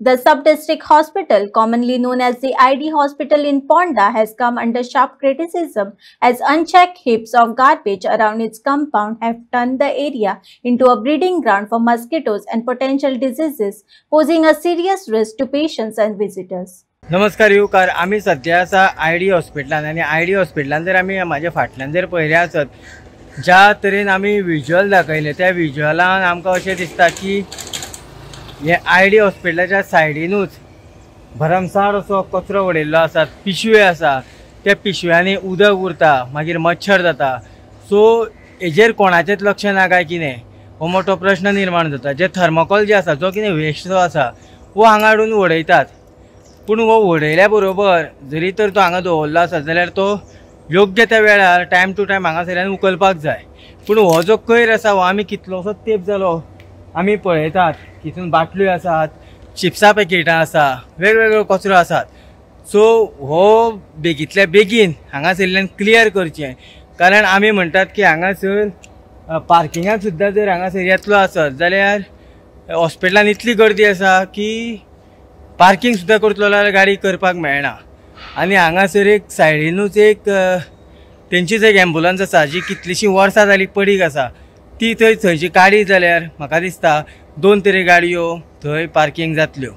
The sub-district hospital, commonly known as the ID hospital in Ponda, has come under sharp criticism as unchecked heaps of garbage around its compound have turned the area into a breeding ground for mosquitoes and potential diseases, posing a serious risk to patients and visitors. नमस्कार युवकार, आम्ही सध्या आसा ID हॉस्पिटलान आणि ID हॉस्पिटलान जर आम्ही माझ्या फाटल्यान जर पळयले आसत ज्या तरेन आम्ही विज्युअल दाखयले त्या विज्युअलान आमकां अशें दिसता की हे ID हॉस्पिटलाच्या सायडीनूच भरमसाट असो कचरो उडयल्लो आसा, पिशव्यो आसा, त्या पिशव्यांनी उदक उरता, मागीर मच्छर जाता. सो हेजेर कोणाचेच लक्ष ना काय कितें हो मोठो प्रश्न निर्माण जाता. जे थर्मोकॉल जे आसा, जो कितें वेस्ट जो आसा वो हांगा हाडून उडयतात. पूण हो उडयल्या बरोबर जरी तर तो हांगा दवरलो आसा जाल्यार तो योग्य त्या वेळार टायम टू टायम हांगासरल्यान उखलपाक जाय. पूण हो जो कोयर आसा हो आमी कितलोसो तेंप जालो आमी पळयतात. तितून बाटल्यो आसात, चिप्सा पॅकेटां आसा, वेगवेगळो कचरो आसात. सो हो बेगींतल्या बेगीन हांगासरल्यान क्लियर करचें. कारण आमी म्हणटात की हांगासर पार्किंगाक सुद्दां जर हांगासर येतलो आसत जाल्यार हॉस्पिटलान इतली गर्दी आसा की पार्किंग सुद्दां करतलो जाल्यार गाडी करपाक मेळना. आनी हांगासर एक सायडीनूच एक तेंचीच एक एम्बुलन्स आसा जी कितलीशीं वर्सां जालीं पडीक आसा. ती थंयची काडी जाल्यार म्हाका दिसता 2 तरी गाडयो थंय पार्किंग जातल्यो.